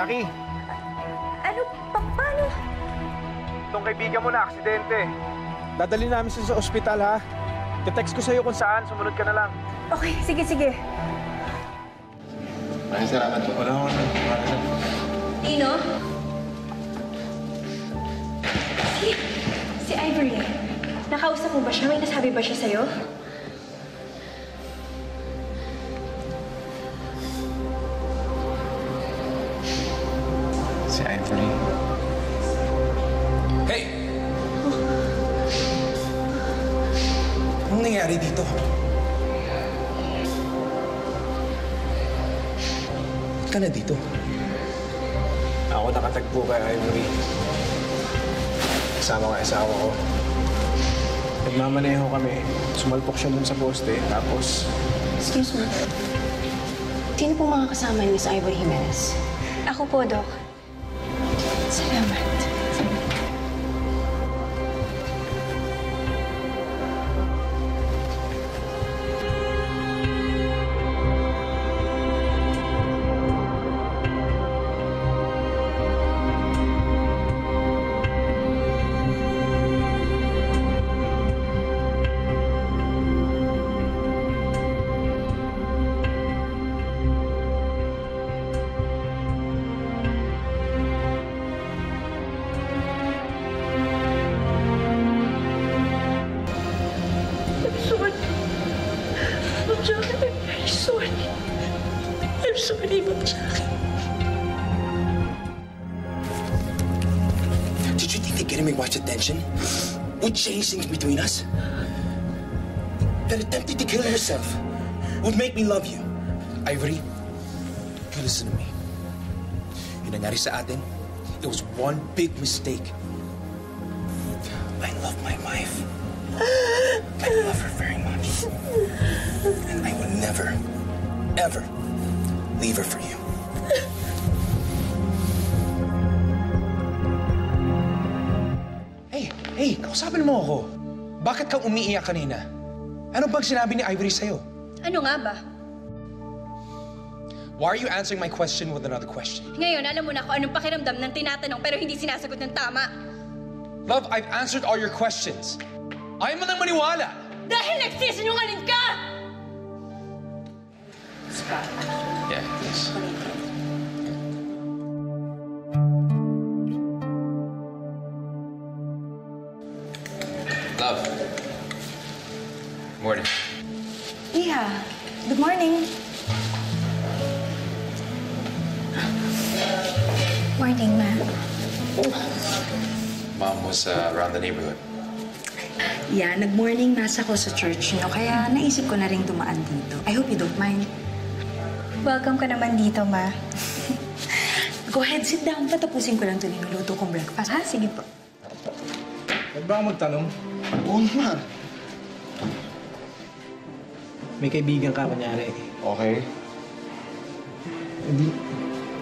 Jackie! Ano? Paano? Itong kaibigan mo na, aksidente. Dadali namin siya sa ospital, ha? Te-text ko sa'yo kung saan. Sumunod ka na lang. Okay, sige. Maraming salamat po. Wala ko na. Nino? Si Ivory. Nakausap mo ba siya? May nasabi ba siya sa'yo? Si Ivory. Hey! Anong nangyari dito? Ba't ka na dito? Ako nakatagpo kay Ivory. Kasama ka asawa ko. Nagmamaneho kami. Sumalpok siya dun sa poste. Tapos... Excuse me. Sino po mga kasama ni Miss Ivory Jimenez? Ako po, Doc. Salamat. I'm sorry, Ma'am Jackie. Did you think that getting me much attention would change things between us? That attempting to kill yourself would make me love you? Ivory, you listen to me. Yung nangyari sa atin, it was one big mistake. I love my wife. I love her very much. And I will never, ever leave her for you. Hey, kausapin mo ako. Bakit kang umiiyak kanina? Ano bang sinabi ni Ivory sa'yo? Ano nga ba? Why are you answering my question with another question? Ngayon, alam mo na kung anong pakiramdam ng tinatanong pero hindi sinasagot ng tama. Love, I've answered all your questions. Ayaw mo nang maniwala. Dahil nagsisinungaling ka! Yeah, please. Love. Morning. Yeah. Good morning. Morning, Ma. Mom was around the neighborhood. Yeah, nag-morning mass ako sa church niyo, kaya naisip ko na rin dumaan dito. I hope you don't mind. Welcome ka naman dito, Ma. Go ahead, sit down. Patapusin ko lang ito niluluto kong breakfast. Ha? Sige po. Huwag ba magtanong? Oo naman. May kaibigan ka, kunyari. Okay.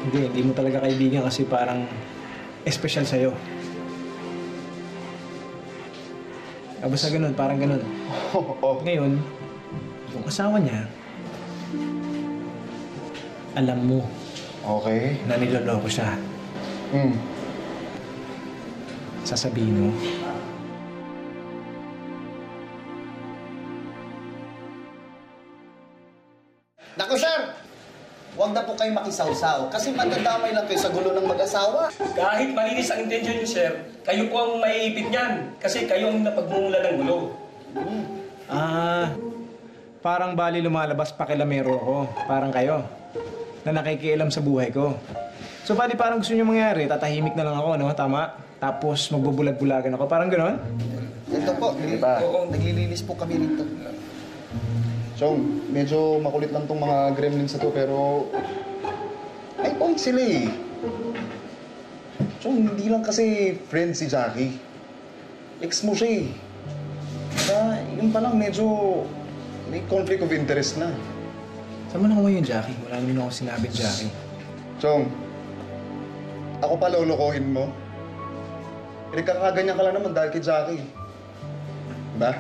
Hindi mo talaga kaibigan kasi parang espesyal sa'yo. Basta ganun, parang ganun. Ngayon, yung asawa niya, alam mo Okay. na niloloko siya. Sasabihin mo. Naku, sir! Huwag na po kayo makisawsaw kasi matadamay lang kayo sa gulo ng mag-asawa. Kahit malinis ang intensyon niyo, sir, kayo po ang maiipit niyan kasi kayo ang napagmumula ng gulo. Parang bali lumalabas pakilamero ako. Parang kayo, na nakikialam sa buhay ko. So bali parang gusto niyo mangyari, tatahimik na lang ako, no? Tama? Tapos magbubulag-bulagan ako. Parang gano'n? Ito po, naglilinis po kami rito. Chong, medyo makulit lang tong mga gremlins na to, pero... May point sila eh. Chong, hindi lang kasi friend si Jackie. Ex mo siya eh. Kaya yun pa lang medyo... may conflict of interest na. Saan mo nakuha yung Jackie? Wala naman ako sinabi, Jackie. Chong, ako pa lolokohin mo? Pinagkakaganyan ka lang naman dahil kay Jackie. Diba?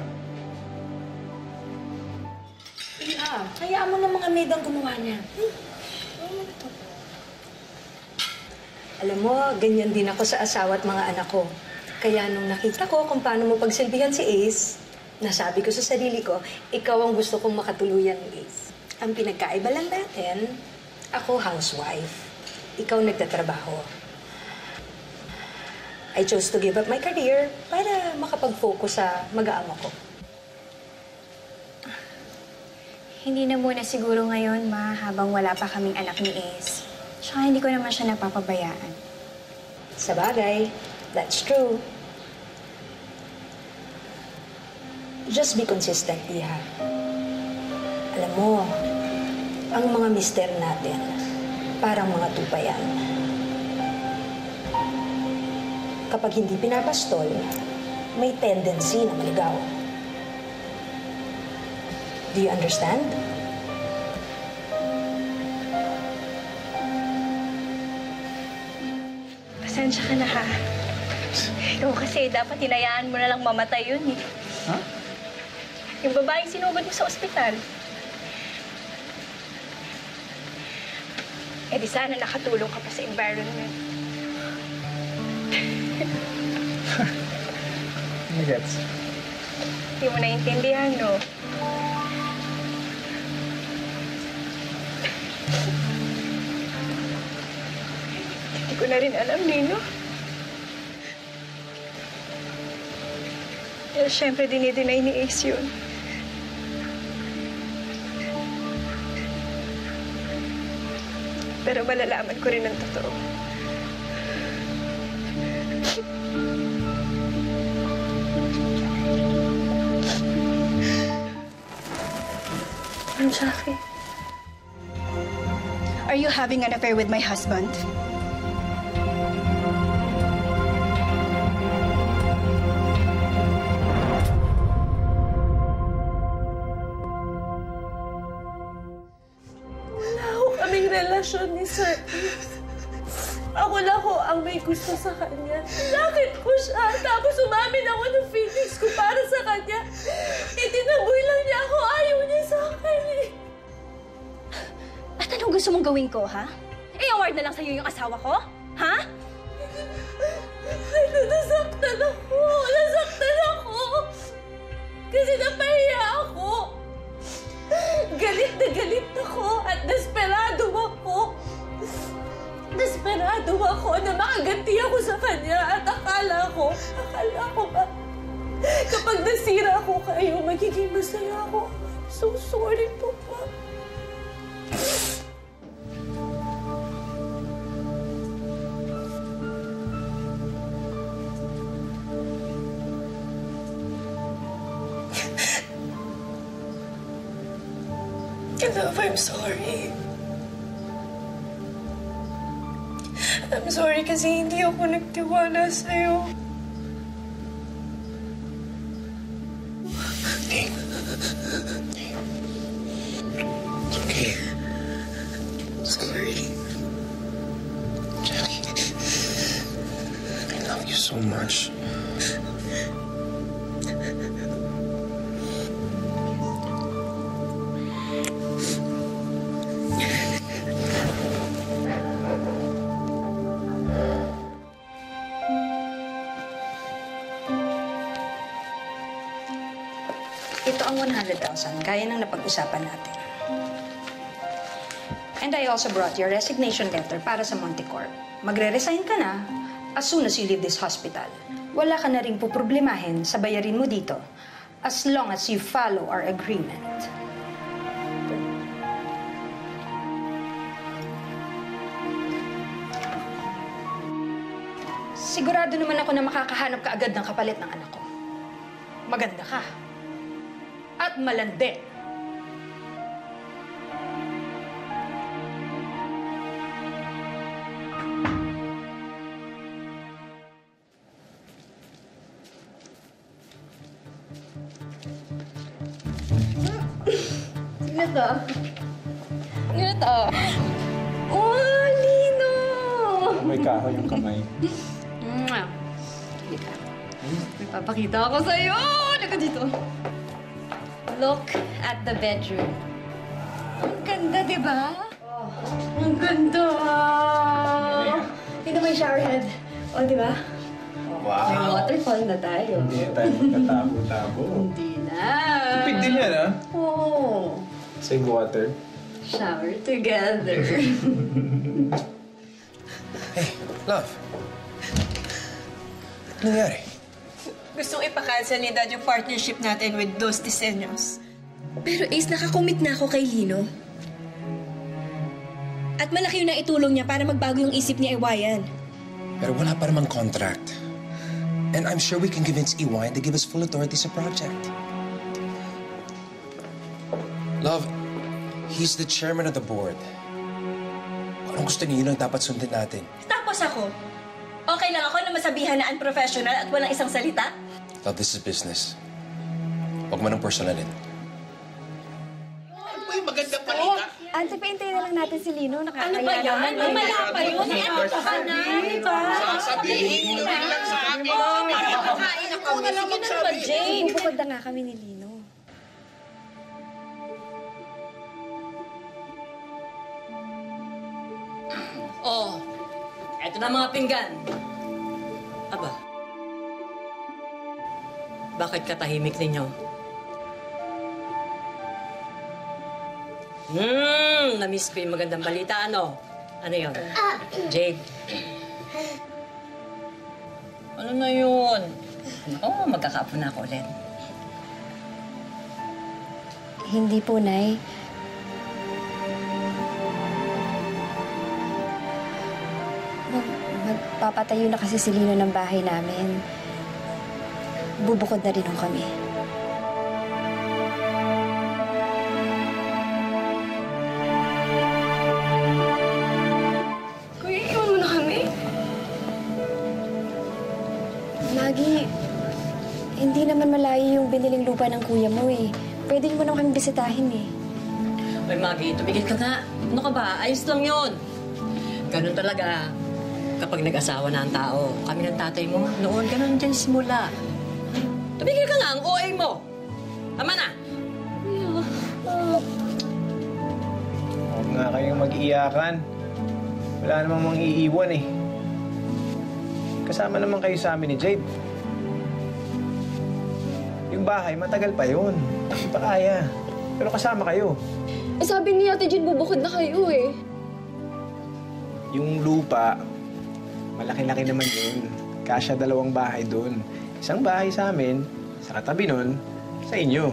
Hayaan mo na mga maid ang gumawa niya. Alam mo, ganyan din ako sa asawa at mga anak ko. Kaya nung nakita ko kung paano mo pagsilbihan si Ace, nasabi ko sa sarili ko, ikaw ang gusto kong makatuluyan ni Ace. Ang pinagkaiba lang natin, ako housewife. Ikaw nagtatrabaho. I chose to give up my career para makapag-focus sa mag-aama ko. Hindi na muna siguro ngayon, Ma, habang wala pa kaming anak ni Ace. Tsaka hindi ko naman siya napapabayaan. Sa bagay, that's true. Just be consistent, Iha. Alam mo, ang mga mister natin, parang mga tupayan. Kapag hindi pinapastol, may tendency na maligaw. Do you understand? Pasensya ka na, ha? Ikaw kasi dapat hinayaan mo na lang mamatay yun, eh. Ha? Yung babaeng sinugod mo sa ospital. Eh di sana nakatulong ka pa sa environment. Gets. Hindi mo naiintindihan, no? Hindi ko na rin alam, Nino. Pero syempre, dinideny ni Ace yun. Pero malalaman ko rin ang totoo. Jackie. Are you having an affair with my husband? Wala ho kaming relasyon ni Sir Ace. Ako lang ho ang may gusto sa kanya. Nakit ko siya, tapos umamin ako ng feelings ko para sa kanya. Itinaboy lang niya ako, ayaw niya sa akin eh. At anong gusto mong gawin ko, ha? I-award na lang sa'yo yung asawa ko? Ha? Nasaktan ako! Nasaktan ako! Kasi napahiya ako! Galit na galit ako at desperado ako! Desperado ako na makaganti ako sa kanya at akala ko ba, kapag nasira ako kayo, magiging masaya ako. So sorry po, Ma. Love, I'm sorry. I'm sorry kasi hindi ako nagtiwala sa'yo. Hey. It's okay. Sorry. Jackie. I love you so much. Ito ang 100,000, gaya ng napag-usapan natin. And I also brought your resignation letter para sa Montecorp. Magre-resign ka na as soon as you leave this hospital. Wala ka na rin puproblemahin sa bayarin mo dito as long as you follow our agreement. Sigurado naman ako na makakahanap ka agad ng kapalit ng anak ko. Maganda ka. At malandi. Sige to. Sige to. Oh, Lino! May kahoy yung kamay. Mwah. Halika. May papakita ako sa'yo. Halika dito. Look at the bedroom. Ang ganda, di ba? Oh, ang ganda. Tingnan may showerhead. O, di ba? Wow. May waterfall na tayo. Hindi na tayo magkatabo-tabo. Hindi na. Tipid din yan, ha? Oo. Save water. Shower together. Hey, love. Ano nangyari? Gustong ipakansel ni Dad yung partnership natin with Dos Diseños. Pero Ace, nakakommit na ako kay Lino. At malaki yung naitulong niya para magbago yung isip ni Ewayan. Pero wala pa namang contract. And I'm sure we can convince EY to give us full authority sa project. Love, he's the chairman of the board. Kung anong gusto niyo, yun ang dapat sundin natin. Tapos ako, okay lang ako na masabihan na unprofessional at walang isang salita? Love, this is business. Huwag mo nang personalin. Ante, paintayin na lang natin si Lino. Ano ba yan? Mamaya pa yun. Ano ka na, di ba? Sasabihin mo lang sa amin. Kakain na kami. Sige na naman, Jane. Bubukod na nga kami ni Lino. Oh, eto na mga pinggan. Aba, bakit katahimik ninyo? Na-miss ko yung magandang balita, ano? Ano yun? Jade. Ano na yun? Oo, magkakapo na ako ulit. Hindi po, Nay. Magpapatayo na kasi si Lino ng bahay namin. Bubukod na rin ho kami. Kuya, iwan mo na kami. Maggie, hindi naman malayo yung biniling lupa ng kuya mo eh. Pwede mo naman kami bisitahin eh. Ay, Maggie, tumigil ka nga. Ano ka ba? Ayos lang yun. Ganun talaga. Kapag nag-asawa na ang tao, kami ng tatay mo, noon ganun dyan simula. Tumigil ka nga, ang OA mo. Tama na. Huwag nga kayong mag-iyakan. Wala namang mang iiwan eh. Kasama naman kayo sa amin ni Jade. Yung bahay, matagal pa yun. Hindi pa kaya. Pero kasama kayo. Eh, sabi ni Ate Jane, bubukod na kayo eh. Yung lupa, malaki-laki naman yun. Kasya 2 bahay doon. Isang bahay sa amin, sa katabi nun, sa inyo.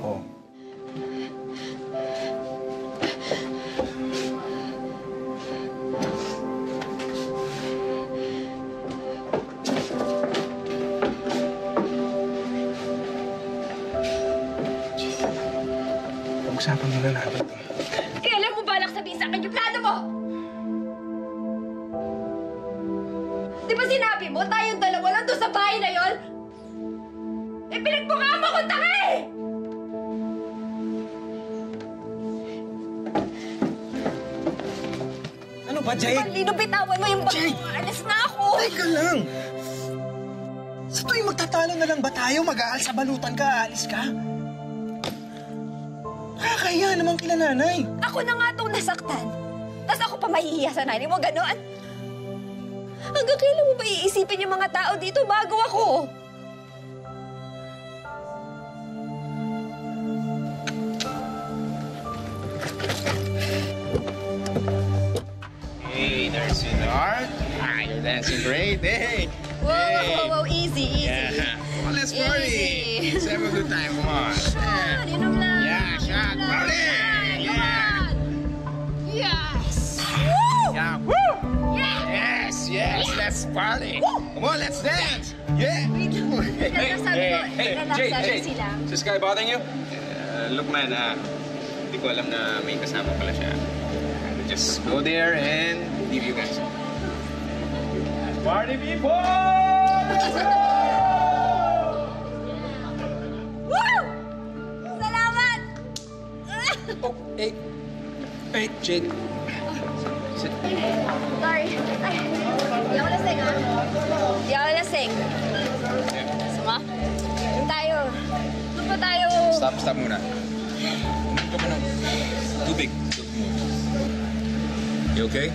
Oh. Pag-usapan mo na natin. Kailan mo balak sabihin sa akin yung plano mo? Di ba sinabi mo tayong dalawa lang doon sa bahay na yon? Eh, pinagmukha mo ko tanga eh! Ano ba, Jade? Lino, bitawan mo yung bag mo. Alis na ako! Teka lang! Sa tuwing magtatalo na lang ba tayo, mag-aal sa balutan ka, aalis ka? Nakakahiya naman kila nanay. Ako na nga itong nasaktan. Tapos ako pa mahihiya sa nanay mo, gano'n? Hanggang kailan mo ba iisipin yung mga tao dito bago ako? Hey, there's your art. Ah, you're dancing great. Hey. Whoa, easy, easy. Yeah. Come on, let's party. Easy. Let's have a good time. Come on. Shot, inom lang. Yeah, shot. Party. Yeah. Yes! Woo! Yeah. Woo! Yeah! Yes. Let's party. Come on, let's dance. Yeah. Sila. Is this guy bothering you? Look, man, hindi ko alam na may kasama pala siya. I'll just go there and leave you guys. Party people! Woo! Salamat! Oh, hey. Hey, Jade. Sit. Sorry. Ay, di ako lasing, ha? Di ako lasing. Sama? Doon tayo. Doon pa tayo. Stop muna. Uminom ka ba ng tubig? You okay?